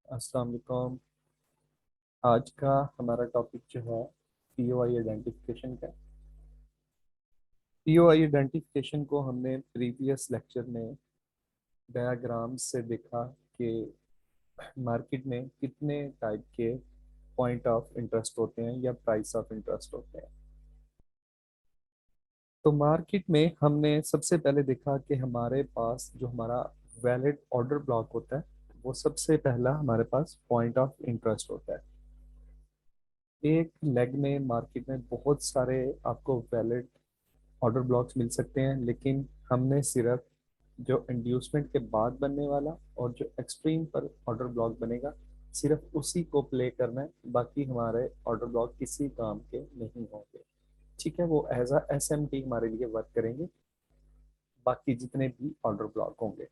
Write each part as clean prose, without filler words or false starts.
अस्सलाम वालेकुम। आज का हमारा टॉपिक जो है पीओआई आइडेंटिफिकेशन का। पीओआई आइडेंटिफिकेशन को हमने प्रीवियस लेक्चर में डायग्राम से देखा कि मार्केट में कितने टाइप के पॉइंट ऑफ इंटरेस्ट होते हैं या प्राइस ऑफ इंटरेस्ट होते हैं। तो मार्केट में हमने सबसे पहले देखा कि हमारे पास जो हमारा वैलिड ऑर्डर ब्लॉक होता है वो सबसे पहला हमारे पास पॉइंट ऑफ इंटरेस्ट होता है। एक लेग में मार्केट में बहुत सारे आपको वैलिड ऑर्डर ब्लॉक्स मिल सकते हैं, लेकिन हमने सिर्फ जो इंड्यूसमेंट के बाद बनने वाला और जो एक्सट्रीम पर ऑर्डर ब्लॉक बनेगा सिर्फ उसी को प्ले करना है। बाकी हमारे ऑर्डर ब्लॉक किसी काम के नहीं होंगे। ठीक है, वो एज अ एसएमटी हमारे लिए वर्क करेंगे, बाकी जितने भी ऑर्डर ब्लॉक होंगे।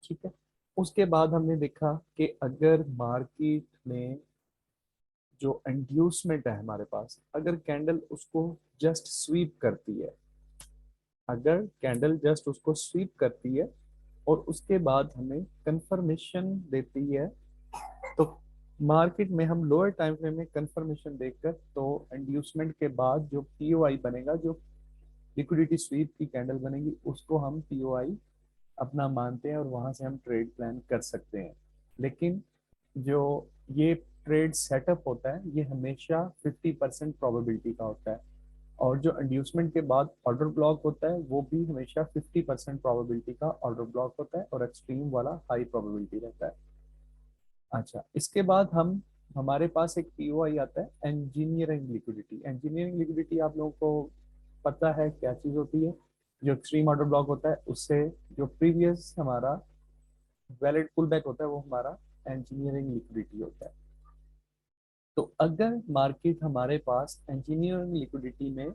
ठीक है। उसके बाद हमने देखा कि अगर मार्केट में जो इंड्यूसमेंट है हमारे पास, अगर कैंडल उसको जस्ट स्वीप करती है, अगर कैंडल जस्ट उसको स्वीप करती है और उसके बाद हमें कंफर्मेशन देती है, तो मार्केट में हम लोअर टाइम फ्रेम में कंफर्मेशन देखकर तो इंड्यूसमेंट के बाद जो पीओआई बनेगा, जो लिक्विडिटी स्वीप की कैंडल बनेगी, उसको हम पीओआई अपना मानते हैं और वहां से हम ट्रेड प्लान कर सकते हैं। लेकिन जो ये ट्रेड सेटअप होता है ये हमेशा 50% प्रोबेबिलिटी का होता है, और जो इंड्यूसमेंट के बाद ऑर्डर ब्लॉक होता है वो भी हमेशा 50% प्रोबेबिलिटी का ऑर्डर ब्लॉक होता है और एक्सट्रीम वाला हाई प्रोबेबिलिटी रहता है। अच्छा, इसके बाद हम हमारे पास एक पीओआई आता है इंजीनियरिंग लिक्विडिटी। इंजीनियरिंग लिक्विडिटी आप लोगों को पता है क्या चीज़ होती है। जो एक्सट्रीम ऑर्डर ब्लॉक होता है उससे जो प्रीवियस हमारा वैलिड पुल बैक होता है वो हमारा इंजीनियरिंग लिक्विडिटी होता है। तो अगर मार्केट हमारे पास इंजीनियरिंग लिक्विडिटी में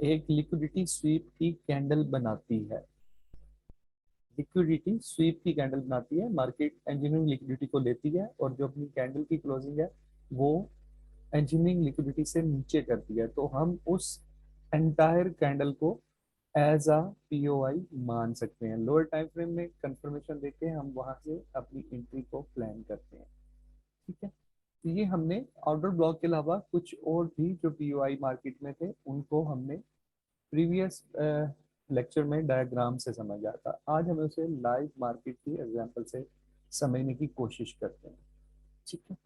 एक लिक्विडिटी स्वीप की कैंडल बनाती है, लिक्विडिटी स्वीप की कैंडल बनाती है, मार्केट इंजीनियरिंग लिक्विडिटी को लेती है और जो अपनी कैंडल की क्लोजिंग है वो इंजीनियरिंग लिक्विडिटी से नीचे करती है, तो हम उस एंटायर कैंडल को एज अ पीओआई मान सकते हैं। लोअर टाइम फ्रेम में कंफर्मेशन देके हम वहां से अपनी एंट्री को प्लान करते हैं। ठीक है। तो ये हमने ऑर्डर ब्लॉक के अलावा कुछ और भी जो पीओआई मार्केट में थे उनको हमने प्रीवियस लेक्चर में डायग्राम से समझा था। आज हम उसे लाइव मार्केट की एग्जांपल से समझने की कोशिश करते हैं। ठीक है।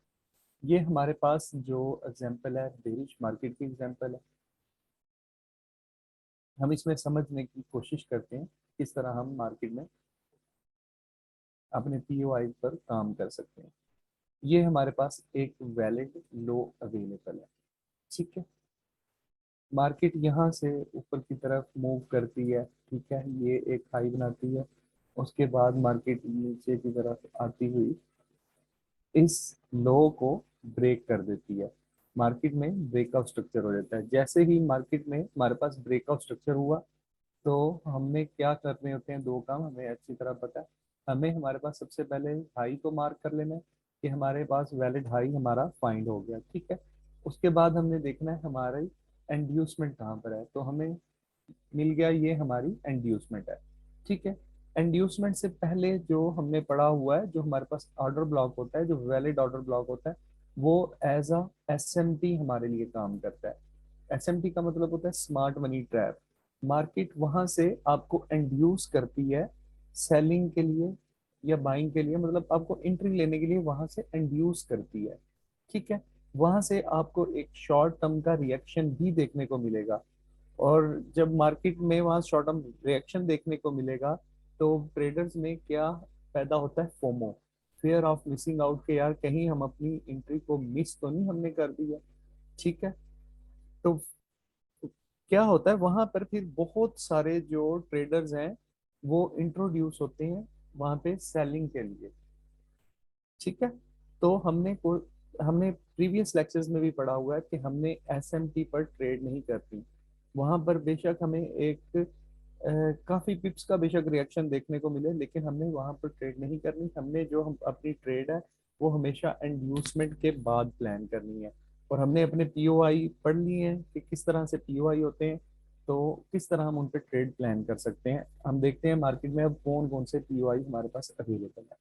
ये हमारे पास जो एग्जांपल है बेरिश मार्केट की एग्जांपल है। हम इसमें समझने की कोशिश करते हैं किस तरह हम मार्केट में अपने पीओआई पर काम कर सकते हैं। ये हमारे पास एक वैलिड लो अवेलेबल है। ठीक है। मार्केट यहाँ से ऊपर की तरफ मूव करती है। ठीक है, ये एक हाई बनाती है, उसके बाद मार्केट नीचे की तरफ आती हुई इस लो को ब्रेक कर देती है। मार्केट में ब्रेकआउट स्ट्रक्चर हो जाता है। जैसे ही मार्केट में हमारे पास ब्रेकआउट स्ट्रक्चर हुआ तो हमने क्या करने होते हैं, दो काम हमें अच्छी तरह पता है। हमें हमारे पास सबसे पहले हाई को मार्क कर लेना है कि हमारे पास वैलिड हाई हमारा फाइंड हो गया। ठीक है। उसके बाद हमने देखना है हमारी एंड्यूसमेंट कहाँ पर है, तो हमें मिल गया ये हमारी एंड्यूसमेंट है। ठीक है। एंड्यूसमेंट से पहले जो हमने पढ़ा हुआ है, जो हमारे पास ऑर्डर ब्लॉक होता है, जो वैलिड ऑर्डर ब्लॉक होता है, वो एज अ एसएमटी हमारे लिए काम करता है। एसएमटी का मतलब होता है स्मार्ट मनी ट्रैप। मार्केट वहां से आपको इंड्यूस करती है सेलिंग के लिए या बाइंग के लिए, मतलब आपको एंट्री लेने के लिए वहां से इंड्यूस करती है। ठीक है। वहां से आपको एक शॉर्ट टर्म का रिएक्शन भी देखने को मिलेगा, और जब मार्केट में वहां शॉर्ट टर्म रिएक्शन देखने को मिलेगा तो ट्रेडर्स में क्या पैदा होता है, FOMO, fear of missing out के, यार कहीं हम अपनी एंट्री को मिस तो नहीं हमने कर दिया। ठीक है। तो क्या होता है वहां पर फिर बहुत सारे जो ट्रेडर्स हैं वो इंट्रोड्यूस होते हैं वहां पे सेलिंग के लिए। ठीक है। तो हमने प्रीवियस लेक्चर्स में भी पढ़ा हुआ है कि हमने एसएमटी पर ट्रेड नहीं करती। वहां पर बेशक हमें एक काफी पिप्स का बेशक रिएक्शन देखने को मिले, लेकिन हमने वहां पर ट्रेड नहीं करनी। हमने जो हम अपनी ट्रेड है वो हमेशा इंड्यूसमेंट के बाद प्लान करनी है। और हमने अपने पीओआई पढ़ लिए हैं कि किस तरह से पीओआई होते हैं, तो किस तरह हम उन पर ट्रेड प्लान कर सकते हैं। हम देखते हैं मार्केट में अब कौन कौन से पीओआई हमारे पास अवेलेबल है।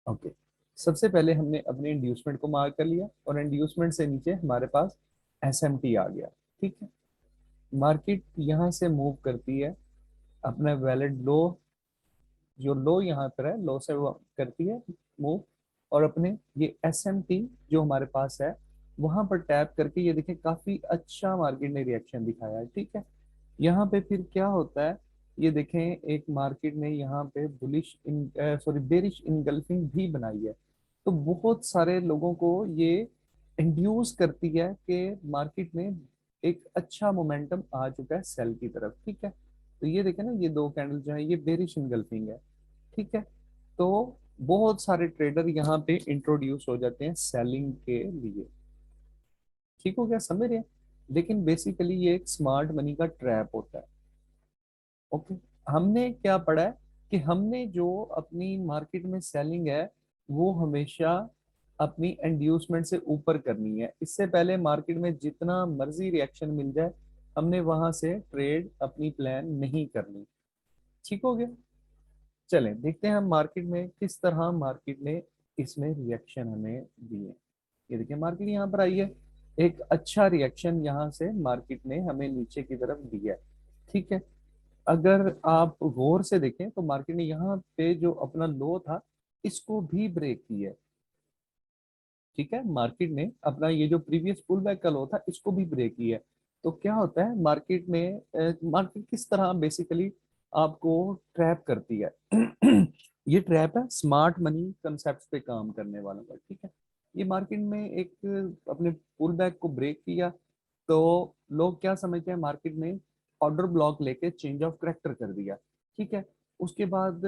ओके, सबसे पहले हमने अपने इंड्यूसमेंट को मार्क कर लिया और इंड्यूसमेंट से नीचे हमारे पास एसएमटी आ गया। ठीक है, मार्केट यहाँ से मूव करती है अपना वैलिड लो, जो लो यहाँ पर है, लो से वो करती है मूव, और अपने ये एसएमटी जो हमारे पास है वहां पर टैप करके ये देखें काफी अच्छा मार्केट ने रिएक्शन दिखाया है। ठीक है, यहाँ पे फिर क्या होता है, ये देखें एक मार्केट ने यहाँ पे बुलिश इन सॉरी बेरिश इनगल्फिंग भी बनाई है। तो बहुत सारे लोगों को ये इंड्यूस करती है कि मार्केट में एक अच्छा मोमेंटम आ चुका है सेल की तरफ। ठीक है, तो ये देखें ना, ये दो कैंडल जो है ये बेरिश इनगल्फिंग है। ठीक है, तो बहुत सारे ट्रेडर यहाँ पे इंट्रोड्यूस हो जाते हैं सेलिंग के लिए। ठीक हो गया, समझ रहे हैं? लेकिन बेसिकली ये एक स्मार्ट मनी का ट्रैप होता है। ओके, हमने क्या पढ़ा है कि हमने जो अपनी मार्केट में सेलिंग है वो हमेशा अपनी इंड्यूसमेंट से ऊपर करनी है। इससे पहले मार्केट में जितना मर्जी रिएक्शन मिल जाए हमने वहां से ट्रेड अपनी प्लान नहीं करनी। ठीक हो गया, चलें देखते हैं हम मार्केट में किस तरह मार्केट ने इसमें रिएक्शन हमें दिए। ये देखिए मार्केट यहाँ पर आई है, एक अच्छा रिएक्शन यहाँ से मार्केट ने हमें नीचे की तरफ दिया है। ठीक है, अगर आप गौर से देखें तो मार्केट ने यहाँ पे जो अपना लो था इसको भी ब्रेक किया है। ठीक है, मार्केट ने अपना ये जो प्रीवियस पुल बैक का लो था इसको भी ब्रेक किया है। तो क्या होता है मार्केट में, मार्केट किस तरह बेसिकली आपको ट्रैप करती है ये ट्रैप है स्मार्ट मनी कंसेप्ट पे काम करने वालों का। ठीक है, ये मार्केट में एक अपने पुल बैक को ब्रेक किया तो लोग क्या समझते हैं, मार्केट में ऑर्डर ब्लॉक लेके चेंज ऑफ करेक्टर कर दिया। ठीक है, उसके बाद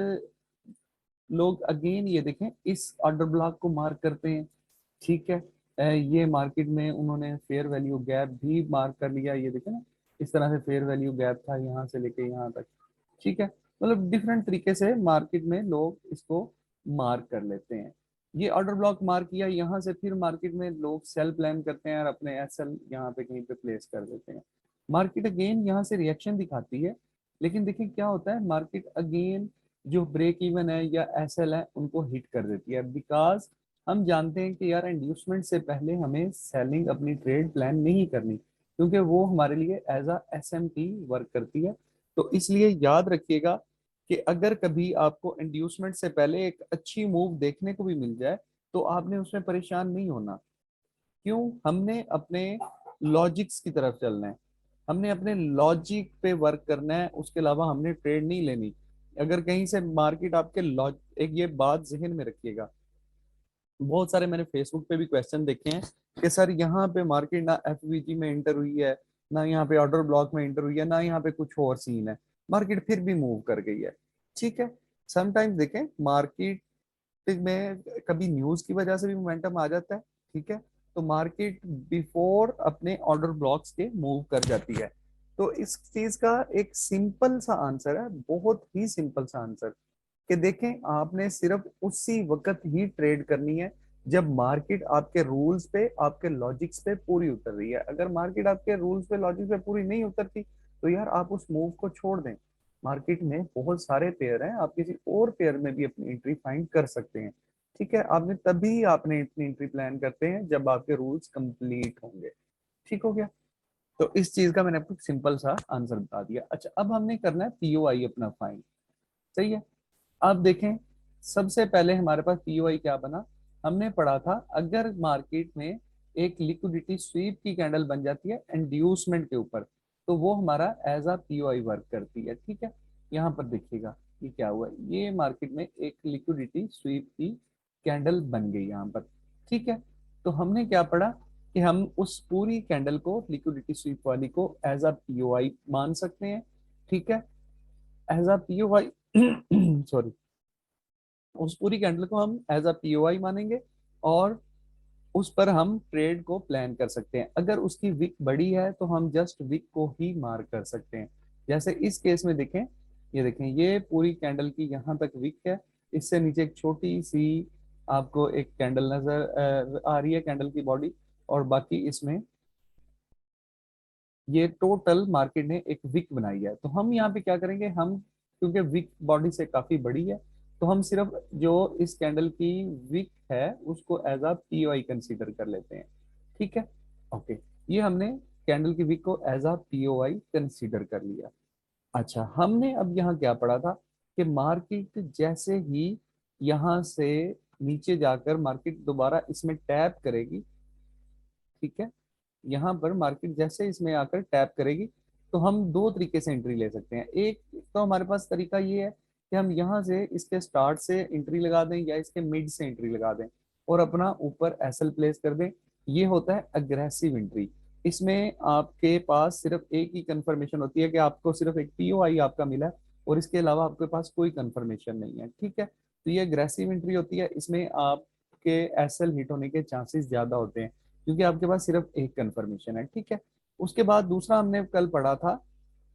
लोग अगेन ये देखें इस ऑर्डर ब्लॉक को मार्क करते हैं। ठीक है, ये मार्केट में उन्होंने फेयर वैल्यू गैप भी मार्क कर लिया। ये देखें ना, इस तरह से फेयर वैल्यू गैप था यहाँ से लेके यहाँ तक। ठीक है, मतलब डिफरेंट तरीके से मार्केट में लोग इसको मार्क कर लेते हैं। ये ऑर्डर ब्लॉक मार्क किया, यहाँ से फिर मार्केट में लोग सेल प्लान करते हैं और अपने एसएल यहाँ पे कहीं पे प्लेस कर देते हैं। मार्केट अगेन यहाँ से रिएक्शन दिखाती है, लेकिन देखिए क्या होता है, मार्केट अगेन जो ब्रेक इवन है या एसएल है उनको हिट कर देती है। बिकॉज हम जानते हैं कि यार इंड्यूसमेंट से पहले हमें सेलिंग अपनी ट्रेड प्लान नहीं करनी, क्योंकि वो हमारे लिए एज अ एसएमटी वर्क करती है। तो इसलिए याद रखिएगा कि अगर कभी आपको इंड्यूसमेंट से पहले एक अच्छी मूव देखने को भी मिल जाए तो आपने उसमें परेशान नहीं होना। क्यों? हमने अपने लॉजिक्स की तरफ चलना है, हमने अपने लॉजिक पे वर्क करना है, उसके अलावा हमने ट्रेड नहीं लेनी। अगर कहीं से मार्केट आपके लॉज एक ये बात जहन में रखिएगा, बहुत सारे मैंने फेसबुक पे भी क्वेश्चन देखे हैं कि सर यहाँ पे मार्केट ना एफवीजी में इंटर हुई है, ना यहाँ पे ऑर्डर ब्लॉक में इंटर हुई है, ना यहाँ पे कुछ और सीन है, मार्केट फिर भी मूव कर गई है। ठीक है, समटाइम्स देखें मार्केट में कभी न्यूज की वजह से भी मोमेंटम आ जाता है। ठीक है, तो मार्केट बिफोर अपने ऑर्डर ब्लॉक्स के मूव कर जाती है। तो इस चीज का एक सिंपल सा आंसर है, बहुत ही सिंपल सा आंसर, कि देखें आपने सिर्फ उसी वक्त ही ट्रेड करनी है जब मार्केट आपके रूल्स पे आपके लॉजिक्स पे पूरी उतर रही है। अगर मार्केट आपके रूल्स पे लॉजिक्स पे पूरी नहीं उतरती तो यार आप उस मूव को छोड़ दें। मार्केट में बहुत सारे पेयर हैं, आप किसी और पेयर में भी अपनी एंट्री फाइंड कर सकते हैं। ठीक है, आपने तभी आपने इतनी एंट्री प्लान करते हैं जब आपके रूल्स कंप्लीट होंगे। ठीक हो गया, तो इस चीज का मैंने आपको सिंपल सा आंसर बता दिया। अच्छा, अब हमने करना है पीओआई अपना फाइंड। सही है, अब देखें सबसे पहले हमारे पास पीओआई क्या बना, हमने पढ़ा था अगर मार्केट में एक लिक्विडिटी स्वीप की कैंडल बन जाती है इंड्यूसमेंट के ऊपर तो वो हमारा एज अ पीओआई वर्क करती है। ठीक है, यहाँ पर देखिएगा ये क्या हुआ, ये मार्केट में एक लिक्विडिटी स्वीप की कैंडल बन गई यहाँ पर। ठीक है, तो हमने क्या पढ़ा कि हम उस पूरी कैंडल को लिक्विडिटी स्वीप वाली को एज अ पीओआई मान सकते हैं। ठीक है, एज अ पीओआई सॉरी, उस पूरी कैंडल को हम एज अ पीओआई मानेंगे और उस पर हम ट्रेड को प्लान कर सकते हैं। अगर उसकी विक बड़ी है तो हम जस्ट विक को ही मार्क कर सकते हैं। जैसे इस केस में देखें, ये देखें ये पूरी कैंडल की यहाँ तक विक है, इससे नीचे एक छोटी सी आपको एक कैंडल नजर आ रही है, कैंडल की बॉडी, और बाकी इसमें ये टोटल मार्केट ने एक विक बनाई है। तो हम यहाँ पे क्या करेंगे, हम क्योंकि विक बॉडी से काफी बड़ी है तो हम सिर्फ जो इस कैंडल की विक है उसको एज अ पीओआई कंसीडर कर लेते हैं। ठीक है, ओके, ये हमने कैंडल की विक को एज अ पीओआई कंसीडर कर लिया। अच्छा, हमने अब यहाँ क्या पढ़ा था कि मार्केट जैसे ही यहाँ से नीचे जाकर मार्केट दोबारा इसमें टैप करेगी, ठीक है, यहाँ पर मार्केट जैसे इसमें आकर टैप करेगी तो हम दो तरीके से एंट्री ले सकते हैं। एक तो हमारे पास तरीका ये है कि हम यहाँ से इसके स्टार्ट से एंट्री लगा दें या इसके मिड से एंट्री लगा दें और अपना ऊपर एसएल प्लेस कर दें। ये होता है अग्रेसिव एंट्री। इसमें आपके पास सिर्फ एक ही कंफर्मेशन होती है कि आपको सिर्फ एक पीओआई आपका मिला है और इसके अलावा आपके पास कोई कंफर्मेशन नहीं है। ठीक है, तो ये अग्रेसिव एंट्री होती है, इसमें आपके एसएल हिट होने के चांसेस ज्यादा होते हैं क्योंकि आपके पास सिर्फ एक कंफर्मेशन है। ठीक है, उसके बाद दूसरा हमने कल पढ़ा था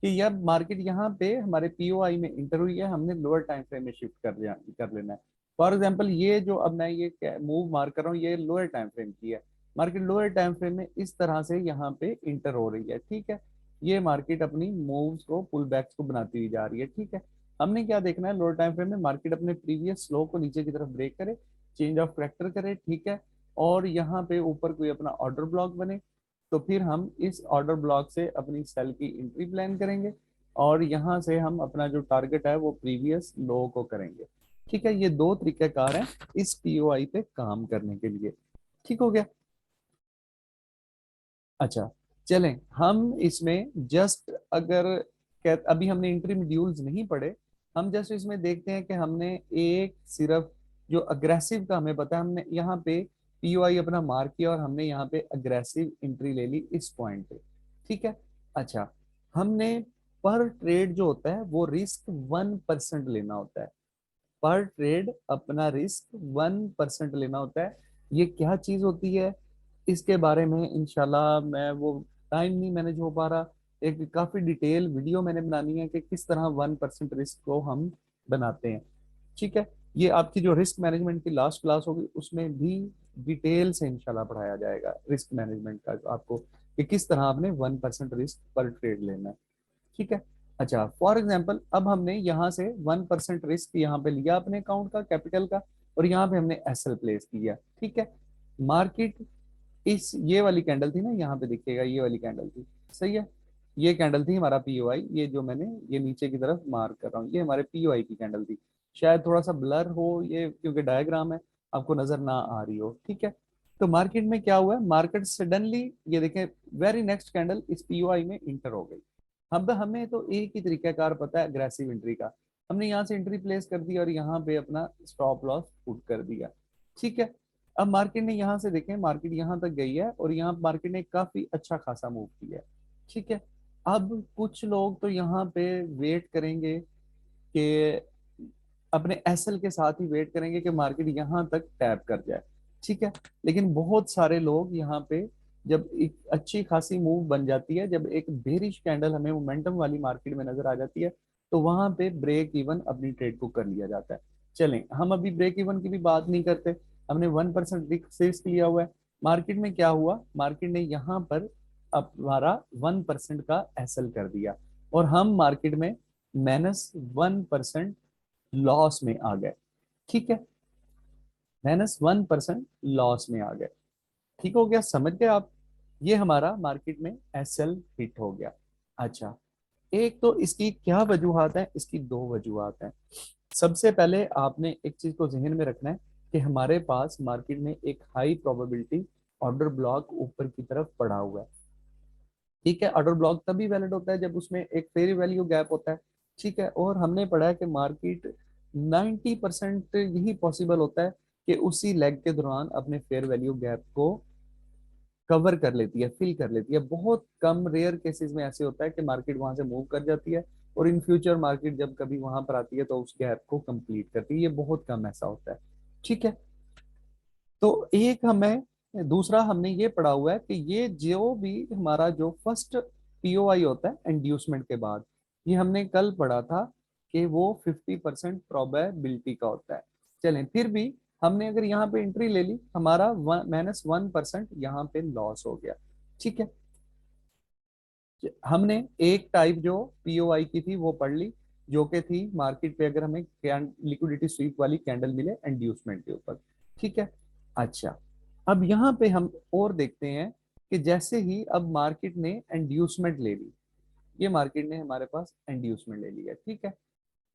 कि जब मार्केट यहाँ पे हमारे पीओआई में इंटर हुई है हमने लोअर टाइम फ्रेम में शिफ्ट कर लेना है। फॉर एग्जांपल ये जो अब मैं ये मूव मार्क कर रहा हूँ ये लोअर टाइम फ्रेम की है। मार्केट लोअर टाइम फ्रेम में इस तरह से यहाँ पे इंटर हो रही है। ठीक है, ये मार्केट अपनी मूव्स को पुल बैक्स को बनाती हुई जा रही है। ठीक है, हमने क्या देखना है, लोअर टाइम फ्रेम में मार्केट अपने प्रीवियस स्लो को नीचे की तरफ ब्रेक करे, चेंज ऑफ करेक्टर करे, ठीक है, और यहाँ पे ऊपर कोई अपना ऑर्डर ब्लॉक बने तो फिर हम इस ऑर्डर ब्लॉक से अपनी सेल की एंट्री प्लान करेंगे और यहाँ से हम अपना जो टारगेट है वो प्रीवियस लो को करेंगे। ठीक है, ये दो तरीकेकार हैं इस पीओआई पे काम करने के लिए। ठीक हो गया। अच्छा, चलें हम इसमें जस्ट अगर अभी हमने एंट्री मॉड्यूल्स नहीं पढ़े, हम जस्ट इसमें देखते हैं कि हमने एक सिर्फ जो अग्रेसिव का हमें पता है, हमने यहाँ पे पीओआई अपना मार्क किया और हमने यहाँ पे अग्रेसिव एंट्री ले ली इस पॉइंट पे। ठीक है, अच्छा, हमने पर ट्रेड जो होता है वो रिस्क 1% लेना होता है। पर ट्रेड अपना रिस्क 1% लेना होता है। ये क्या चीज होती है इसके बारे में इंशाल्लाह मैं वो टाइम नहीं मैनेज हो पा रहा, एक काफी डिटेल वीडियो मैंने बनानी है कि किस तरह 1% रिस्क को हम बनाते हैं। ठीक है, ये आपकी जो रिस्क मैनेजमेंट की लास्ट क्लास होगी उसमें भी डिटेल से इंशाल्लाह पढ़ाया जाएगा रिस्क मैनेजमेंट का आपको कि किस तरह आपने 1% रिस्क पर ट्रेड लेना है। ठीक है, अच्छा, फॉर एग्जाम्पल अब हमने यहाँ से 1% रिस्क यहाँ पे लिया अपने अकाउंट का कैपिटल का और यहाँ पे हमने एसएल प्लेस किया। ठीक है, मार्केट इस ये वाली कैंडल थी ना, यहाँ पे दिखेगा ये वाली कैंडल थी, सही है, ये कैंडल थी हमारा पीओआई, ये जो मैंने ये नीचे की तरफ मार्क कर रहा हूँ ये हमारे पीओआई की कैंडल थी। शायद थोड़ा सा ब्लर हो ये क्योंकि डायग्राम है आपको नजर ना आ रही हो। ठीक है, तो मार्केट में क्या हुआ, मार्केट सडनली ये देखें वेरी नेक्स्ट कैंडल इस पीओआई में इंटर हो गई। हम हमें तो एक ही तरीकाकार पता है अग्रेसिव एंट्री का, हमने यहाँ से एंट्री प्लेस कर दी और यहाँ पे अपना स्टॉप लॉस पुट कर दिया। ठीक है, अब मार्केट ने यहाँ से देखें मार्केट यहाँ तक गई है और यहाँ मार्केट ने काफी अच्छा खासा मूव किया है। ठीक है, अब कुछ लोग तो यहाँ पे वेट करेंगे कि अपने एसएल के साथ ही वेट करेंगे कि मार्केट यहाँ तक टैप कर जाए। ठीक है, लेकिन बहुत सारे लोग यहाँ पे जब एक अच्छी खासी मूव बन जाती है, जब एक बेरिश कैंडल हमें मोमेंटम वाली मार्केट में नजर आ जाती है तो वहां पे ब्रेक इवन अपनी ट्रेड को कर लिया जाता है। चलें हम अभी ब्रेक इवन की भी बात नहीं करते, हमने 1% रिस्क लिया हुआ है। मार्केट में क्या हुआ, मार्केट ने यहाँ पर हमारा 1% का एसएल कर दिया और हम मार्केट में -1% लॉस में आ गए। ठीक है, -1% लॉस में आ गए। ठीक हो गया, समझ गए आप, ये हमारा मार्केट में एसएल हिट हो गया। अच्छा, एक तो इसकी क्या वजूहत है, इसकी दो वजूहत हैं। सबसे पहले आपने एक चीज को जहन में रखना है कि हमारे पास मार्केट में एक हाई प्रोबेबिलिटी ऑर्डर ब्लॉक ऊपर की तरफ पड़ा हुआ है। ठीक है, ऑर्डर ब्लॉक तभी वैलिड होता है जब उसमें एक फेयर वैल्यू गैप होता है। ठीक है, और हमने पढ़ा है कि मार्केट 90% यही पॉसिबल होता है कि उसी लेग के दौरान अपने फेयर वैल्यू गैप को कवर कर लेती है, फिल कर लेती है। बहुत कम रेयर केसेस में ऐसे होता है कि मार्केट वहां से मूव कर जाती है और इन फ्यूचर मार्केट जब कभी वहां पर आती है तो उस गैप को कंप्लीट करती है, ये बहुत कम ऐसा होता है। ठीक है, तो एक हमें दूसरा हमने ये पढ़ा हुआ है कि ये जो भी हमारा जो फर्स्ट पीओआई होता है इंड्यूसमेंट के बाद, ये हमने कल पढ़ा था कि वो 50% प्रोबेबिलिटी का होता है। चलें फिर भी हमने अगर यहाँ पे एंट्री ले ली हमारा -1% यहाँ पे लॉस हो गया। ठीक है, हमने एक टाइप जो पीओआई की थी वो पढ़ ली, जो कि थी मार्केट पे अगर हमें लिक्विडिटी स्वीप वाली कैंडल मिले इंड्यूसमेंट के ऊपर। ठीक है। अच्छा, अब यहाँ पे हम और देखते हैं कि जैसे ही अब मार्केट ने इंड्यूसमेंट ले ली, ये मार्केट ने हमारे पास इंड्यूसमेंट ले लिया। ठीक है।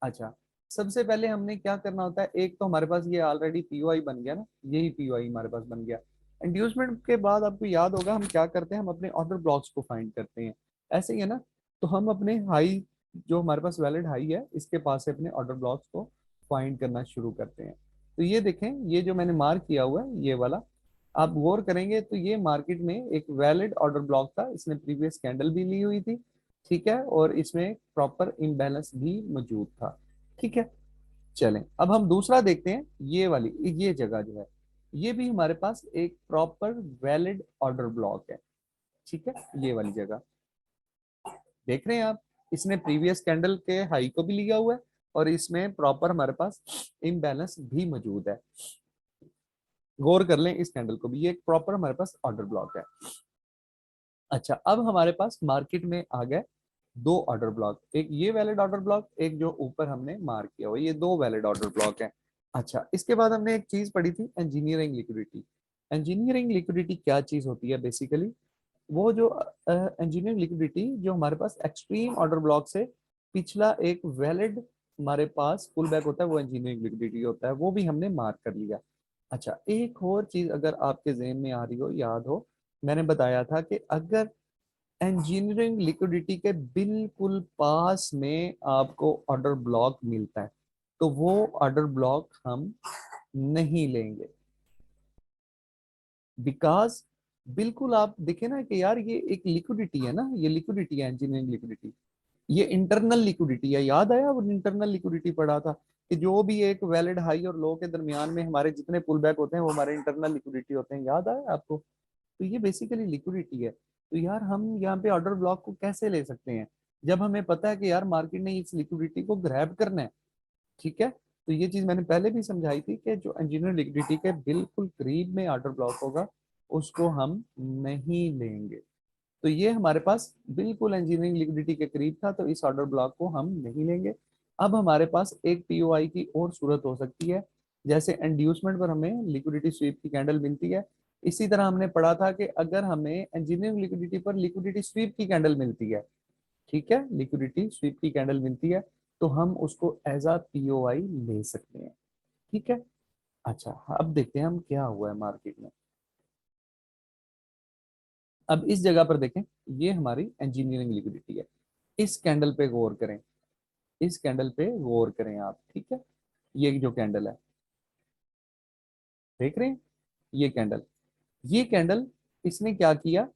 अच्छा, सबसे पहले हमने क्या करना होता है, एक तो हमारे पास ये ऑलरेडी पीओआई बन गया ना, यही पीओआई हमारे पास बन गया। इंड्यूसमेंट के बाद आपको याद होगा हम क्या करते हैं, हम अपने ऑर्डर ब्लॉक्स को फाइंड करते हैं, ऐसे ही है ना। तो हम अपने हाई, जो हमारे पास वैलिड हाई है, इसके पास से अपने ऑर्डर ब्लॉक्स को फाइंड करना शुरू करते हैं। तो ये देखें, ये जो मैंने मार्क किया हुआ है ये वाला, आप गौर करेंगे तो ये मार्केट में एक वैलिड ऑर्डर ब्लॉक था, इसने प्रीवियस कैंडल भी ली हुई थी। ठीक है, और इसमें प्रॉपर इम्बैलेंस भी मौजूद था। ठीक है। चलें, अब हम दूसरा देखते हैं, ये वाली, ये जगह जो है, ये भी हमारे पास एक प्रॉपर वैलिड ऑर्डर ब्लॉक है। ठीक है, ये वाली जगह देख रहे हैं आप, इसने प्रीवियस कैंडल के हाई को भी लिया हुआ है, और इसमें प्रॉपर हमारे पास इम्बैलेंस भी मौजूद है। गौर कर लें इस कैंडल को भी, ये एक प्रॉपर हमारे पास ऑर्डर ब्लॉक है। अच्छा, अब हमारे पास मार्केट में आ गए दो ऑर्डर ब्लॉक, एक ये वैलिड ऑर्डर ब्लॉक, एक जो ऊपर हमने मार्क किया हुआ, ये दो वैलिड ऑर्डर ब्लॉक है। अच्छा, इसके बाद हमने एक चीज पढ़ी थी, इंजीनियरिंग लिक्विडिटी। इंजीनियरिंग लिक्विडिटी क्या चीज होती है बेसिकली, वो जो इंजीनियरिंग लिक्विडिटी जो हमारे पास एक्सट्रीम ऑर्डर ब्लॉक से पिछला एक वैलिड हमारे पास पुल बैक होता है, वो इंजीनियरिंग लिक्विडिटी होता है, वो भी हमने मार्क कर लिया। अच्छा, एक और चीज अगर आपके जहन में आ रही हो, याद हो, मैंने बताया था कि अगर इंजीनियरिंग लिक्विडिटी के बिल्कुल पास में आपको ऑर्डर ब्लॉक मिलता है, तो वो ऑर्डर ब्लॉक हम नहीं लेंगे। बिकॉज बिल्कुल आप देखें ना कि यार ये एक लिक्विडिटी है ना, ये लिक्विडिटी है इंजीनियरिंग लिक्विडिटी, ये इंटरनल लिक्विडिटी है। याद आया, वो इंटरनल लिक्विडिटी पढ़ा था कि जो भी एक वैलिड हाई और लो के दरमियान में हमारे जितने पुल बैक होते हैं वो हमारे इंटरनल लिक्विडिटी होते हैं। याद आया आपको? तो ये बेसिकली लिक्विडिटी है। तो यार हम यहाँ पे ऑर्डर ब्लॉक को कैसे ले सकते हैं, जब हमें पता है कि यार मार्केट ने इस लिक्विडिटी को ग्रैब करना है। ठीक है, तो ये चीज मैंने पहले भी समझाई थी कि जो इंजीनियर लिक्विडिटी के बिल्कुल करीब में ऑर्डर ब्लॉक होगा, उसको हम नहीं लेंगे। तो ये हमारे पास बिल्कुल इंजीनियरिंग लिक्विडिटी के करीब था, तो इस ऑर्डर ब्लॉक को हम नहीं लेंगे। अब हमारे पास एक पीओआई की और सूरत हो सकती है, जैसे इंड्यूसमेंट पर हमें लिक्विडिटी स्वीप की कैंडल मिलती है, इसी तरह हमने पढ़ा था कि अगर हमें इंजीनियरिंग लिक्विडिटी पर लिक्विडिटी स्वीप की कैंडल मिलती है, ठीक है, लिक्विडिटी स्वीप की कैंडल मिलती है, तो हम उसको एज अ पीओआई ले सकते हैं। ठीक है। अच्छा, अब देखते हैं हम क्या हुआ है मार्केट में। अब इस जगह पर देखें, ये हमारी इंजीनियरिंग लिक्विडिटी है, इस कैंडल पे गौर करें, इस कैंडल पे गौर करें आप। ठीक है, ये जो कैंडल है, देख रहे हैं, ये कैंडल इसने क्या किया,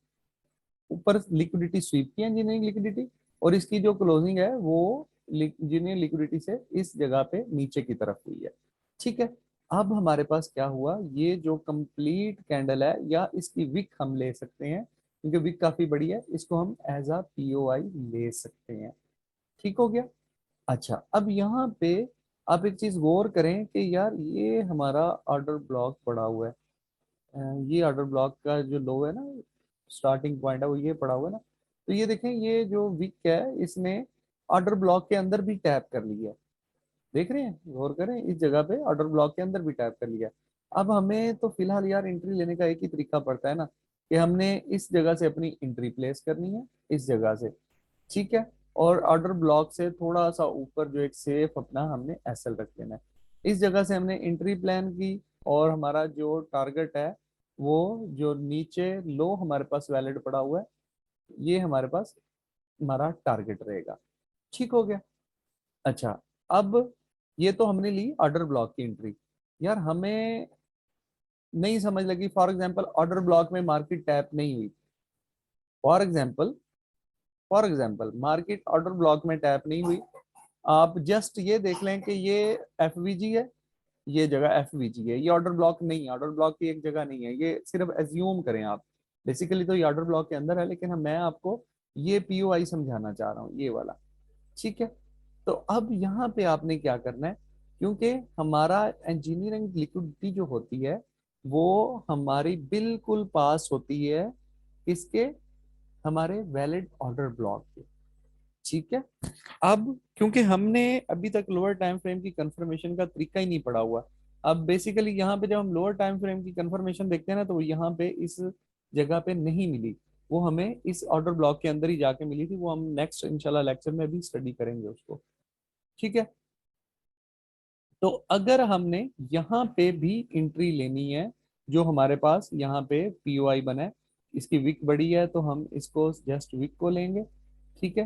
ऊपर लिक्विडिटी स्वीप की इंजीनियरिंग लिक्विडिटी, और इसकी जो क्लोजिंग है वो इंजीनियरिंग लिक्विडिटी से इस जगह पे नीचे की तरफ हुई है। ठीक है। अब हमारे पास क्या हुआ, ये जो कंप्लीट कैंडल है, या इसकी विक हम ले सकते हैं क्योंकि विक काफी बड़ी है, इसको हम एज अ पीओआई ले सकते हैं। ठीक हो गया। अच्छा, अब यहाँ पे आप एक चीज गौर करें कि यार ये हमारा ऑर्डर ब्लॉक पड़ा हुआ है, ये ऑर्डर ब्लॉक का जो लो है ना, स्टार्टिंग पॉइंट है वो ये पड़ा हुआ है ना। तो ये देखें, ये जो विक है इसने ऑर्डर ब्लॉक के अंदर भी टैप कर लिया है। देख रहे हैं, गौर करें, इस जगह पे ऑर्डर ब्लॉक के अंदर भी टैप कर लिया है। अब हमें तो फिलहाल यार एंट्री लेने का एक ही तरीका पड़ता है ना, कि हमने इस जगह से अपनी एंट्री प्लेस करनी है, इस जगह से। ठीक है, और ऑर्डर ब्लॉक से थोड़ा सा ऊपर जो एक सेफ अपना हमने एसएल रख लेना है, इस जगह से हमने एंट्री प्लान की, और हमारा जो टारगेट है, वो जो नीचे लो हमारे पास वैलिड पड़ा हुआ है, ये हमारे पास हमारा टारगेट रहेगा। ठीक हो गया। अच्छा, अब ये तो हमने ली ऑर्डर ब्लॉक की एंट्री। यार हमें नहीं समझ लगी, फॉर एग्जांपल ऑर्डर ब्लॉक में मार्केट टैप नहीं हुई, for example, market order block में टैप नहीं हुई, आप जस्ट ये देख लें कि ये एफवीजी है, ये जगह एफवीजी है, ये ऑर्डर ब्लॉक नहीं है, ऑर्डर ब्लॉक की एक जगह नहीं है, ये सिर्फ एज्यूम करें आप। बेसिकली तो ये ऑर्डर ब्लॉक के अंदर है, लेकिन मैं आपको ये पीओआई समझाना चाह रहा हूँ, ये वाला। ठीक है। तो अब यहाँ पे आपने क्या करना है, क्योंकि हमारा इंजीनियरिंग लिक्विडिटी जो होती है वो हमारी बिल्कुल पास होती है, किसके, हमारे वैलिड ऑर्डर ब्लॉक के। ठीक है। अब क्योंकि हमने अभी तक लोअर टाइम फ्रेम की कंफर्मेशन का तरीका ही नहीं पढ़ा हुआ, अब बेसिकली यहाँ पे जब हम लोअर टाइम फ्रेम की कंफर्मेशन देखते हैं ना, तो वो यहाँ पे इस जगह पे नहीं मिली, वो हमें इस ऑर्डर ब्लॉक के अंदर ही जाके मिली थी, वो हम नेक्स्ट इंशाल्लाह लेक्चर में भी स्टडी करेंगे उसको। ठीक है। तो अगर हमने यहाँ पे भी एंट्री लेनी है, जो हमारे पास यहाँ पे पीओआई बना है, इसकी विक बड़ी है तो हम इसको जस्ट विक को लेंगे। ठीक है।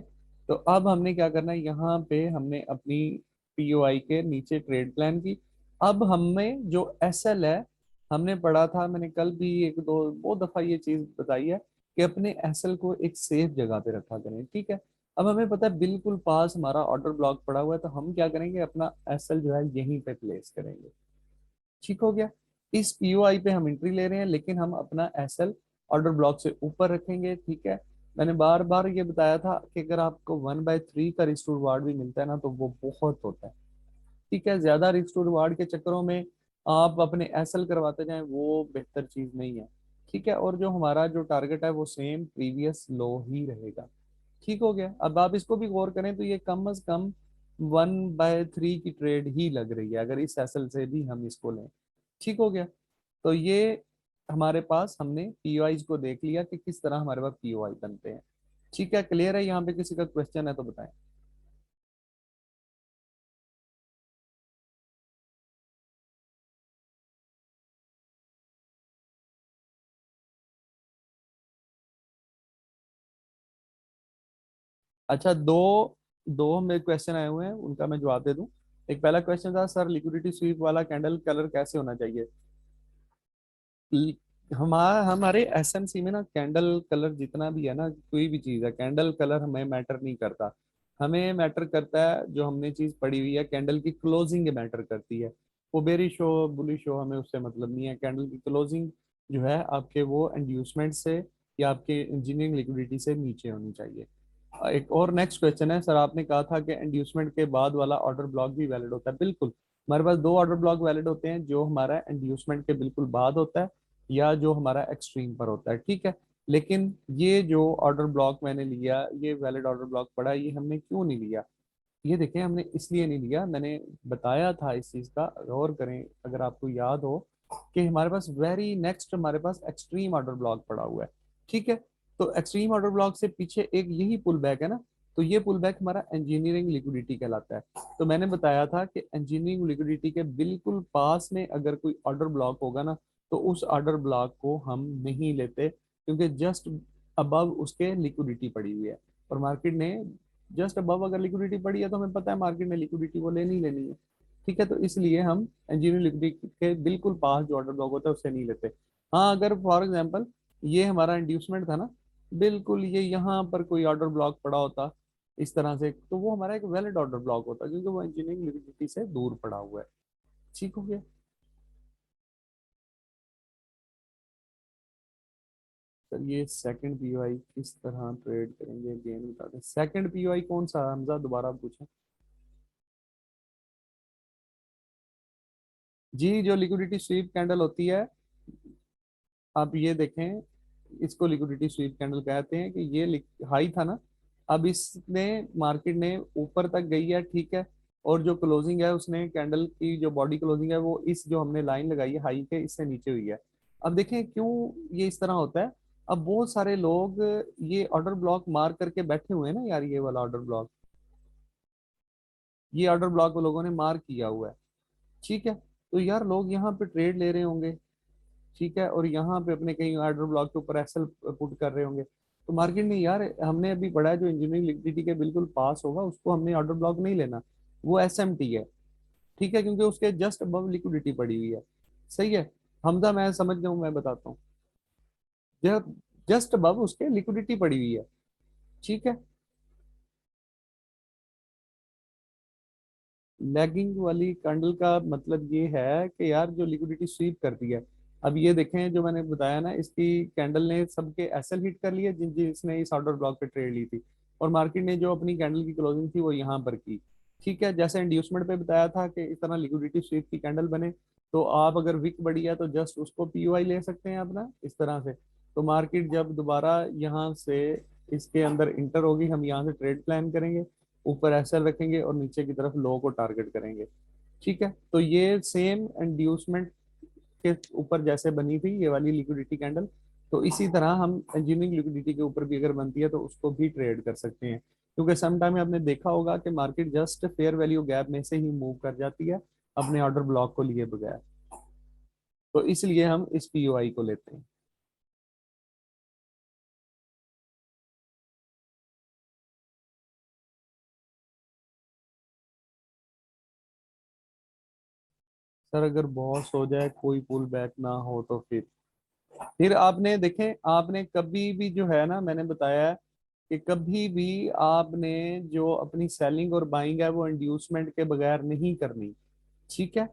तो अब हमने क्या करना है, यहाँ पे हमने अपनी पीओआई के नीचे ट्रेड प्लान की। अब हमें जो एसएल है, हमने पढ़ा था, मैंने कल भी एक दो बहुत दफा ये चीज बताई है कि अपने एसएल को एक सेफ जगह पे रखा करें। ठीक है। अब हमें पता है बिल्कुल पास हमारा ऑर्डर ब्लॉक पड़ा हुआ है, तो हम क्या करेंगे, अपना एसएल जो है यहीं पे प्लेस करेंगे। ठीक हो गया। इस पीओआई पे हम एंट्री ले रहे हैं, लेकिन हम अपना एसएल ऑर्डर ब्लॉक से ऊपर रखेंगे। ठीक है। मैंने बार बार ये बताया था कि अगर आपको 1/3 का रिस्क टू रिवार्ड भी मिलता है ना, तो वो बहुत होता है। ठीक है। ज्यादा रिस्क टू रिवार्ड के चक्करों में आप अपने एसएल करवाते जाएं, वो बेहतर चीज नहीं है। ठीक है। और जो हमारा जो टारगेट है वो सेम प्रीवियस लो ही रहेगा। ठीक हो गया। अब आप इसको भी गौर करें तो ये कम से कम 1/3 की ट्रेड ही लग रही है, अगर इस एसएल से भी हम इसको लें। ठीक हो गया। तो ये हमारे पास, हमने पीओआई को देख लिया कि किस तरह हमारे पास पीओआई बनते हैं। ठीक है। क्लियर है? यहाँ पे किसी का क्वेश्चन है तो बताएं। अच्छा, दो दो मेरे क्वेश्चन आए हुए हैं, उनका मैं जवाब दे दूं। एक पहला क्वेश्चन था, सर लिक्विडिटी स्वीप वाला कैंडल कलर कैसे होना चाहिए। हमारे एसएमसी में ना कैंडल कलर जितना भी है ना, कोई भी चीज है, कैंडल कलर हमें मैटर नहीं करता। हमें मैटर करता है, जो हमने चीज पढ़ी हुई है, कैंडल की क्लोजिंग मैटर करती है। वो बेरिश हो बुलिश हो, हमें उससे मतलब नहीं है। कैंडल की क्लोजिंग जो है आपके वो इंड्यूसमेंट से या आपके इंजीनियरिंग लिक्विडिटी से नीचे होनी चाहिए। एक और नेक्स्ट क्वेश्चन है, सर आपने कहा था कि इंड्यूसमेंट के बाद वाला ऑर्डर ब्लॉक भी वैलिड होता है। बिल्कुल, हमारे पास दो ऑर्डर ब्लॉक वैलिड होते हैं, जो हमारा इंड्यूसमेंट के बिल्कुल बाद होता है या जो हमारा एक्सट्रीम पर होता है। ठीक है। लेकिन ये जो ऑर्डर ब्लॉक मैंने लिया, ये वैलिड ऑर्डर ब्लॉक पड़ा, ये हमने क्यों नहीं लिया? ये देखें, हमने इसलिए नहीं लिया, मैंने बताया था इस चीज का, गौर करें अगर आपको याद हो, कि हमारे पास वेरी नेक्स्ट हमारे पास एक्सट्रीम ऑर्डर ब्लॉक पड़ा हुआ है। ठीक है। तो एक्सट्रीम ऑर्डर ब्लॉक से पीछे एक यही पुल बैक है ना, तो ये पुल बैक हमारा इंजीनियरिंग लिक्विडिटी कहलाता है। तो मैंने बताया था कि इंजीनियरिंग लिक्विडिटी के बिल्कुल पास में अगर कोई ऑर्डर ब्लॉक होगा ना, तो उस ऑर्डर ब्लॉक को हम नहीं लेते, क्योंकि जस्ट अबव उसके लिक्विडिटी पड़ी हुई है। और मार्केट ने जस्ट अबव अगर लिक्विडिटी पड़ी है, तो हमें पता है मार्केट में लिक्विडिटी वो लेनी ही लेनी है। ठीक है। तो इसलिए हम इंजीनियरिंग लिक्विडिटी के बिल्कुल पास जो ऑर्डर ब्लॉक होता है उससे नहीं लेते। हाँ, अगर फॉर एग्जांपल ये हमारा इंड्यूसमेंट था ना, बिल्कुल ये यहाँ पर कोई ऑर्डर ब्लॉक पड़ा होता इस तरह से, तो वो हमारा एक वैलिड ऑर्डर ब्लॉक होता, क्योंकि वो इंजीनियरिंग लिक्विडिटी से दूर पड़ा हुआ है। ठीक हो गया। सर ये सेकंड पीओआई किस तरह ट्रेड करेंगे, गेन बता दें। सेकंड पीओआई कौन सा है, हमजा दोबारा पूछें। जी, जो लिक्विडिटी स्वीप कैंडल होती है, आप ये देखें, इसको लिक्विडिटी स्वीप कैंडल कहते हैं कि ये हाई था ना, अब इसने मार्केट ने ऊपर तक गई है। ठीक है। और जो क्लोजिंग है, उसने कैंडल की जो बॉडी क्लोजिंग है वो इस जो हमने लाइन लगाई है हाई के, इससे नीचे हुई है। अब देखें क्यों ये इस तरह होता है। अब बहुत सारे लोग ये ऑर्डर ब्लॉक मार करके बैठे हुए हैं ना यार, ये वाला ऑर्डर ब्लॉक, ये ऑर्डर ब्लॉक वो लोगों ने मार किया हुआ है। ठीक है। तो यार लोग यहाँ पे ट्रेड ले रहे होंगे। ठीक है। और यहाँ पे अपने कहीं ऑर्डर ब्लॉक के ऊपर एसएल पुट कर रहे होंगे, तो मार्केट में यार हमने अभी पढ़ा है, जो इंजीनियरिंग लिक्विडिटी के बिल्कुल पास होगा उसको हमने ऑर्डर ब्लॉक नहीं लेना, वो एसएमटी है। ठीक है। क्योंकि उसके जस्ट अबव लिक्विडिटी पड़ी हुई है। सही है। हमदा, मैं समझ गया हूँ, मैं बताता हूँ। जस्ट अबव उसके लिक्विडिटी पड़ी हुई है। ठीक है। लैगिंग वाली कैंडल का मतलब ये है कि यार जो लिक्विडिटी स्वीप करती है, अब ये देखें जो मैंने बताया ना, इसकी कैंडल ने सबके एसएल हिट कर लिए जिसने इस ऑर्डर ब्लॉक पे ट्रेड ली थी, और मार्केट ने जो अपनी कैंडल की क्लोजिंग थी वो यहाँ पर की। ठीक है। जैसे इंड्यूसमेंट पे बताया था कि इस तरह लिक्विडिटी स्वीप की कैंडल बने, तो आप अगर विक बढ़ी है तो जस्ट उसको पीओआई ले सकते हैं अपना इस तरह से। तो मार्केट जब दोबारा यहाँ से इसके अंदर इंटर होगी, हम यहाँ से ट्रेड प्लान करेंगे, ऊपर एसएल रखेंगे और नीचे की तरफ लो को टारगेट करेंगे। ठीक है, तो ये सेम इंड्यूसमेंट के ऊपर जैसे बनी थी ये वाली लिक्विडिटी कैंडल, तो इसी तरह हम इंजीनियरिंग लिक्विडिटी के ऊपर भी अगर बनती है तो उसको भी ट्रेड कर सकते हैं, क्योंकि सम टाइम आपने देखा होगा कि market just fair value gap में से ही मूव कर जाती है अपने ऑर्डर ब्लॉक को लिए बगैर, तो इसलिए हम इस पीओआई को लेते हैं। सर अगर बहुत हो जाए, कोई पुल बैक ना हो तो फिर आपने देखें, आपने कभी भी जो है ना, मैंने बताया है कि कभी भी आपने जो अपनी सेलिंग और बाइंग है वो इंड्यूसमेंट के बगैर नहीं करनी। ठीक है,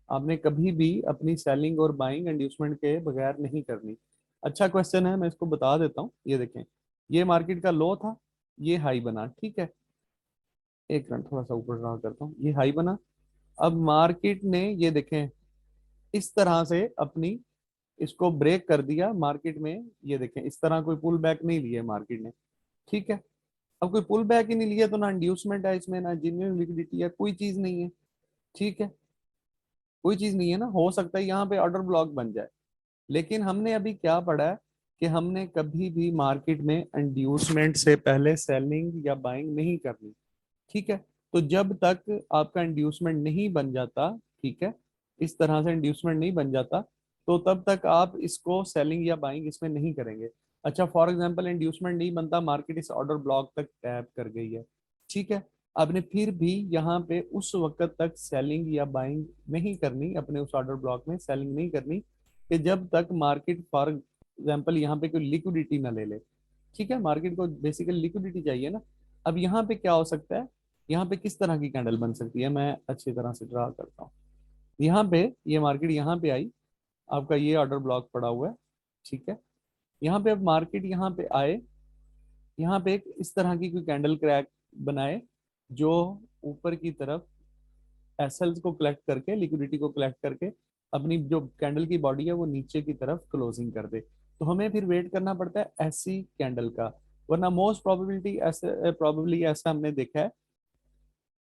आपने कभी भी अपनी सेलिंग और बाइंग इंड्यूसमेंट के बगैर नहीं करनी। अच्छा क्वेश्चन है, मैं इसको बता देता हूँ। ये देखें, ये मार्केट का लो था, ये हाई बना। ठीक है, एक मिनट थोड़ा सा ऊपर ड्रा करता हूँ, ये हाई बना। अब मार्केट ने ये देखें इस तरह से अपनी इसको ब्रेक कर दिया मार्केट में, ये देखें इस तरह कोई पुल बैक नहीं लिया मार्केट ने। ठीक है, अब कोई पुल बैक ही नहीं लिया तो ना इंड्यूसमेंट है इसमें, ना जेन्युइन लिक्विडिटी है, कोई चीज नहीं है। ठीक है, कोई चीज नहीं है ना, हो सकता है यहाँ पे ऑर्डर ब्लॉक बन जाए, लेकिन हमने अभी क्या पढ़ा है कि हमने कभी भी मार्केट में इंड्यूसमेंट से पहले सेलिंग या बाइंग नहीं करनी। ठीक है, तो जब तक आपका इंड्यूसमेंट नहीं बन जाता, ठीक है, इस तरह से इंड्यूसमेंट नहीं बन जाता, तो तब तक आप इसको सेलिंग या बाइंग इसमें नहीं करेंगे। अच्छा, फॉर एग्जांपल इंड्यूसमेंट नहीं बनता, मार्केट इस ऑर्डर ब्लॉक तक टैप कर गई है। ठीक है, आपने फिर भी यहाँ पे उस वक्त तक सेलिंग या बाइंग नहीं करनी, अपने उस ऑर्डर ब्लॉक में सेलिंग नहीं करनी कि जब तक मार्केट फॉर एग्जाम्पल यहाँ पे कोई लिक्विडिटी ना ले ले। ठीक है, मार्केट को बेसिकली लिक्विडिटी चाहिए ना। अब यहाँ पे क्या हो सकता है, यहाँ पे किस तरह की कैंडल बन सकती है, मैं अच्छी तरह से ड्रा करता हूँ। यहाँ पे ये मार्केट यहाँ पे आई, आपका ये ऑर्डर ब्लॉक पड़ा हुआ है। ठीक है, यहाँ पे अब मार्केट यहाँ पे आए, यहाँ पे एक इस तरह की कोई कैंडल क्रैक बनाए जो ऊपर की तरफ एसएल्स को कलेक्ट करके, लिक्विडिटी को कलेक्ट करके अपनी जो कैंडल की बॉडी है वो नीचे की तरफ क्लोजिंग कर दे, तो हमें फिर वेट करना पड़ता है ऐसी कैंडल का। वरना मोस्ट प्रोबेबिलिटी ऐसे प्रॉबेबली ऐसा हमने देखा है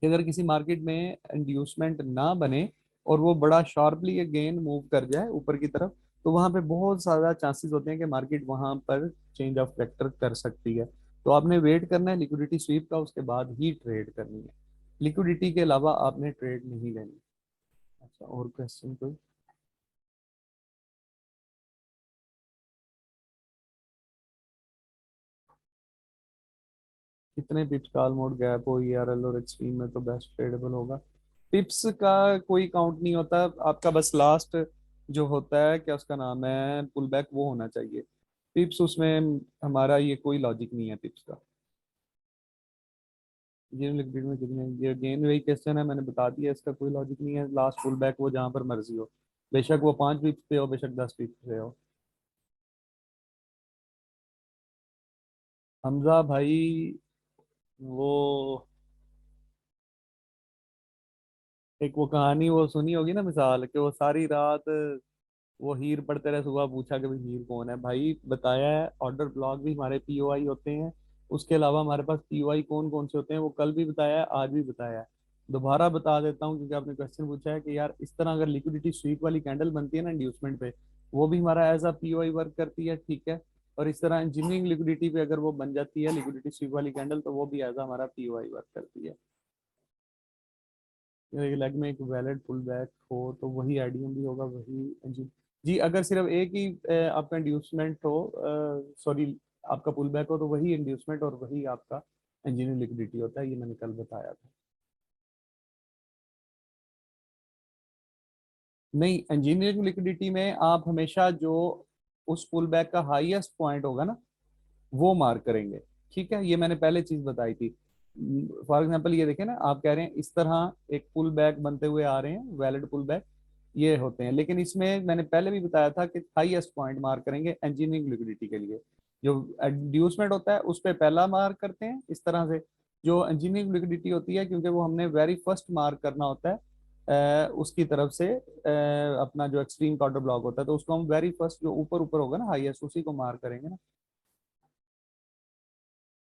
कि अगर किसी मार्केट में इंड्यूसमेंट ना बने और वो बड़ा शार्पली अगेन मूव कर जाए ऊपर की तरफ, तो वहां पे बहुत ज्यादा चांसेस होते हैं कि मार्केट वहां पर चेंज ऑफ वेक्टर कर सकती है। तो आपने वेट करना है लिक्विडिटी स्वीप का, उसके बाद ही ट्रेड करनी है, लिक्विडिटी के अलावा आपने ट्रेड नहीं लेनी। अच्छा, और क्वेश्चन कोई? कितने पिप्स कॉल मोड गैप हो ईआरएल और एक्सट्रीम में तो बेस्ट ट्रेडेबल होगा? पिप्स का कोई काउंट नहीं होता आपका, बस लास्ट जो होता है क्या उसका नाम है पुल बैक, वो होना चाहिए। पिप्स उसमें हमारा ये कोई लॉजिक नहीं है पिप्स का। ये लिक्विड में कितने, ये अगेन वही क्वेश्चन है, मैंने बता दिया इसका कोई लॉजिक नहीं है। लास्ट पुल बैक वो जहां पर मर्जी हो, बेशक वो 5 पिप्स पे हो, बेशक 10 पिप्स पे हो। हमजा भाई, वो एक वो कहानी वो सुनी होगी ना, मिसाल कि वो सारी रात वो हीर पढ़ते रहे, सुबह पूछा कि भाई हीर कौन है। भाई बताया है ऑर्डर ब्लॉक भी हमारे पीओआई होते हैं, उसके अलावा हमारे पास पीओआई कौन कौन से होते हैं वो कल भी बताया है, आज भी बताया है। दोबारा बता देता हूँ क्योंकि आपने क्वेश्चन पूछा है कि यार इस तरह अगर लिक्विडिटी स्वीप वाली कैंडल बनती है ना इंड्यूसमेंट पे, वो भी हमारा एज अ पीओआई वर्क करती है। ठीक है, और इस तरह इंजीनियरिंग लिक्विडिटी पे अगर वो बन जाती है लिक्विडिटी स्वीप वाली कैंडल, तो वो भी एज अ हमारा पीओआई वर्क करती है। लेग में एक वैलिड पुल बैक हो तो वही आईडीएम भी होगा, वही जी। जी, अगर सिर्फ एक ही आपका इंड्यूसमेंट हो, सॉरी, आपका पुल बैक हो तो वही इंड्यूसमेंट और वही आपका इंजीनियर लिक्विडिटी होता है, ये मैंने कल बताया था। नहीं, इंजीनियरिंग लिक्विडिटी में आप हमेशा जो उस पुल बैक का हाईएस्ट पॉइंट होगा ना वो मार्क करेंगे। ठीक है, ये मैंने पहले चीज बताई थी। फॉर एग्जांपल ये देखें ना, आप कह रहे हैं इस तरह एक पुल बैक बनते हुए आ रहे हैं, वैलिड पुल बैक ये होते हैं, लेकिन इसमें मैंने पहले भी बताया था कि हाईएस्ट पॉइंट मार्क करेंगे इंजीनियरिंग लिक्विडिटी के लिए। जो एड्यूसमेंट होता है उस पर पहला मार्क करते हैं इस तरह से, जो इंजीनियरिंग लिक्विडिटी होती है क्योंकि वो हमने वेरी फर्स्ट मार्क करना होता है उसकी तरफ से अपना जो एक्सट्रीम काउंटर ब्लॉक होता है, तो उसको हम वेरी फर्स्ट जो ऊपर ऊपर होगा ना हाईएस्ट, उसी को मार्क करेंगे ना।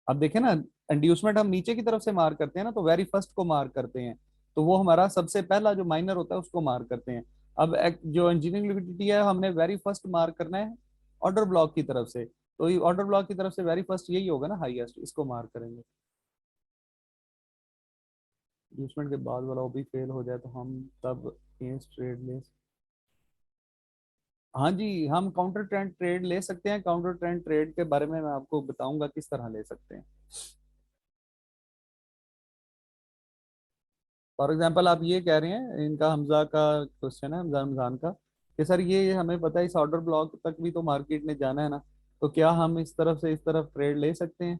अब देखें ना, इंड्यूसमेंट हम नीचे की तरफ से मार्क करते हैं ना, तो वेरी फर्स्ट को मार्क करते हैं, तो वो हमारा सबसे पहला जो माइनर होता है उसको मार्क करते हैं। अब जो इंजीनियरिंग लिक्विडिटी है हमने वेरी फर्स्ट मार्क करना है ऑर्डर ब्लॉक की तरफ से, तो ये ऑर्डर ब्लॉक की तरफ से वेरी फर्स्ट यही होगा ना, हाईएस्ट, इसको मार्क करेंगे। इंड्यूसमेंट के बाद वाला वो भी फेल हो जाए तो हम तब अगेंस्ट ट्रेड ले, हाँ जी, हम काउंटर ट्रेंड ट्रेड ले सकते हैं। काउंटर ट्रेंड ट्रेड के बारे में मैं आपको बताऊंगा किस तरह ले सकते हैं। फॉर एग्जांपल आप ये कह रहे हैं, इनका हमजा का क्वेश्चन है, हमजा रमजान का, कि सर ये हमें पता है इस ऑर्डर ब्लॉक तक भी तो मार्केट ने जाना है ना, तो क्या हम इस तरफ से इस तरफ ट्रेड ले सकते हैं?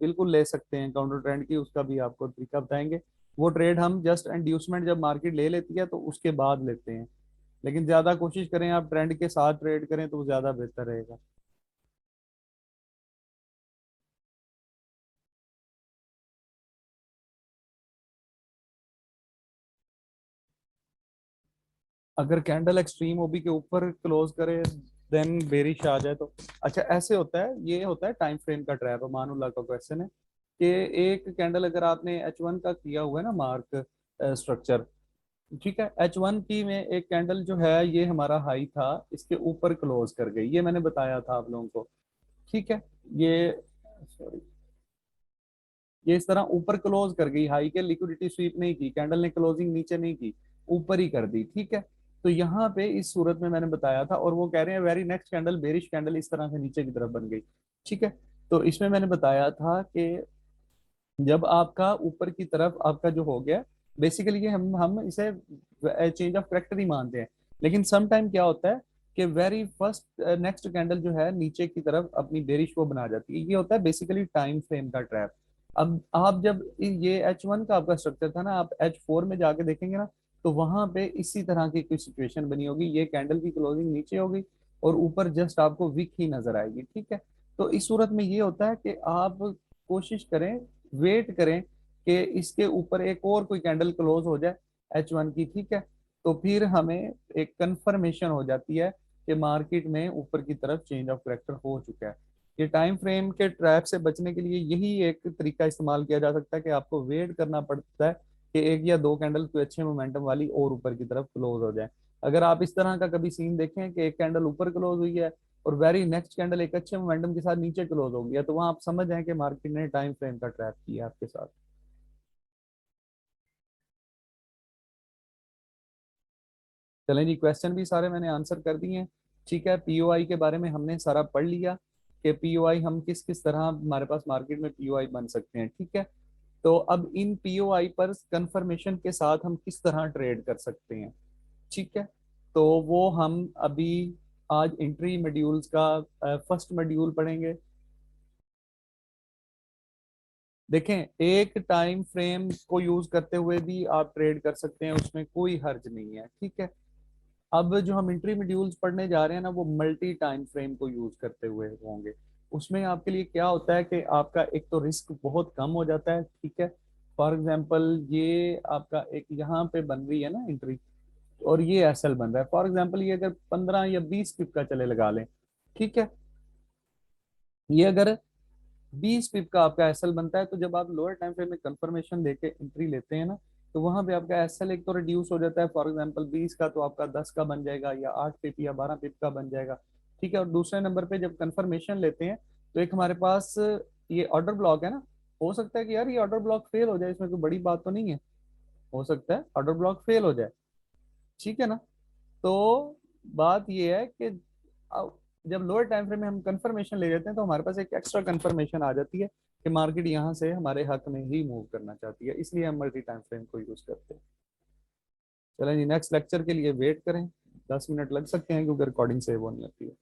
बिल्कुल ले सकते हैं। काउंटर ट्रेंड की उसका भी आपको तरीका बताएंगे। वो ट्रेड हम जस्ट इंड्यूसमेंट जब मार्केट ले लेती है तो उसके बाद लेते हैं, लेकिन ज्यादा कोशिश करें आप ट्रेंड के साथ ट्रेड करें तो वो ज्यादा बेहतर रहेगा। अगर कैंडल एक्सट्रीम ओबी के ऊपर क्लोज करे देन बेरिश आ जाए तो, अच्छा ऐसे होता है, ये होता है टाइम फ्रेम का ट्रैप। मानुल्लाह का क्वेश्चन है कि एक कैंडल अगर आपने H1 का किया हुआ है ना मार्क स्ट्रक्चर, ठीक है, H1 की में एक कैंडल जो है ये हमारा हाई था, इसके ऊपर क्लोज कर गई, ये मैंने बताया था आप लोगों को, ठीक है। ये सॉरी, ये इस तरह ऊपर क्लोज कर गई, हाई के लिक्विडिटी स्वीप नहीं की, कैंडल ने क्लोजिंग नीचे नहीं की, ऊपर ही कर दी, ठीक है। तो यहाँ पे इस सूरत में मैंने बताया था, और वो कह रहे हैं very next candle bearish candle इस तरह से नीचे की तरफ बन गई, ठीक है। तो इसमें मैंने बताया था कि जब आपका ऊपर की तरफ आपका जो हो गया, बेसिकली ये हम इसे चेंज ऑफ करेक्टर ही मानते हैं, लेकिन सम टाइम क्या होता है कि वेरी फर्स्ट नेक्स्ट कैंडल जो है नीचे की तरफ अपनी बेरिश को बना जाती है, ये होता है बेसिकली टाइम फ्रेम का ट्रैप। अब आप जब ये H1 का आपका स्ट्रक्चर था ना, आप H4 में जाके देखेंगे ना, तो वहां पे इसी तरह की कोई सिचुएशन बनी होगी, ये कैंडल की क्लोजिंग नीचे होगी और ऊपर जस्ट आपको विक ही नजर आएगी, ठीक है। तो इस सूरत में ये होता है कि आप कोशिश करें, वेट करें कि इसके ऊपर एक और कोई कैंडल क्लोज हो जाए H1 की, ठीक है। तो फिर हमें एक कंफर्मेशन हो जाती है कि मार्केट में ऊपर की तरफ चेंज ऑफ करेक्टर हो चुका है। ये टाइम फ्रेम के ट्रैप से बचने के लिए यही एक तरीका इस्तेमाल किया जा सकता है कि आपको वेट करना पड़ता है कि एक या दो कैंडल कोई अच्छे मोमेंटम वाली और ऊपर की तरफ क्लोज हो जाए। अगर आप इस तरह का कभी सीन देखें कि एक कैंडल ऊपर क्लोज हुई है और वेरी नेक्स्ट कैंडल एक अच्छे मोमेंटम के साथ नीचे क्लोज हो गया, तो वहां आप समझ जाएं कि मार्केट ने टाइम फ्रेम का ट्रैप किया आपके साथ। चलें जी, क्वेश्चन भी सारे मैंने आंसर कर दिए हैं, ठीक है। पीओआई के बारे में हमने सारा पढ़ लिया कि पीओआई हम किस किस तरह हमारे पास मार्केट में पीओआई बन सकते हैं, ठीक है। तो अब इन पीओआई पर कंफर्मेशन के साथ हम किस तरह ट्रेड कर सकते हैं, ठीक है। तो वो हम अभी आज एंट्री मॉड्यूल्स का फर्स्ट मॉड्यूल पढ़ेंगे। देखें, एक टाइम फ्रेम को यूज करते हुए भी आप ट्रेड कर सकते हैं, उसमें कोई हर्ज नहीं है, ठीक है। अब जो हम इंट्री मॉड्यूल्स पढ़ने जा रहे हैं ना, वो मल्टी टाइम फ्रेम को यूज करते हुए होंगे। उसमें आपके लिए क्या होता है कि आपका एक तो रिस्क बहुत कम हो जाता है, ठीक है। फॉर एग्जांपल ये आपका एक यहाँ पे बन रही है ना एंट्री, और ये एसएल बन रहा है, फॉर एग्जांपल ये अगर 15 या 20 पिप का चले लगा लें, ठीक है। ये अगर 20 पिप का आपका एसएल बनता है, तो जब आप लोअर टाइम फ्रेम में कंफर्मेशन लेके एंट्री लेते हैं ना, तो वहां पे आपका एसएल एक तो रिड्यूस हो जाता है, फॉर एग्जांपल 20 का तो आपका 10 का बन जाएगा, या 8 पिप या 12 पिप का बन जाएगा, ठीक है। और दूसरे नंबर पे जब कंफर्मेशन लेते हैं, तो एक हमारे पास ये ऑर्डर ब्लॉक है ना, हो सकता है कि यार ये ऑर्डर ब्लॉक फेल हो जाए, इसमें कोई बड़ी बात तो नहीं है, हो सकता है ऑर्डर ब्लॉक फेल हो जाए, ठीक है ना। तो बात ये है कि अब जब लोअर टाइम फ्रेम में हम कंफर्मेशन ले लेते हैं, तो हमारे पास एक एक्स्ट्रा कंफर्मेशन आ जाती है कि मार्केट यहाँ से हमारे हक में ही मूव करना चाहती है, इसलिए हम मल्टी टाइम फ्रेम को यूज करते हैं। चलें जी, नेक्स्ट लेक्चर के लिए वेट करें, 10 मिनट लग सकते हैं क्योंकि रिकॉर्डिंग सेव होनी होती है।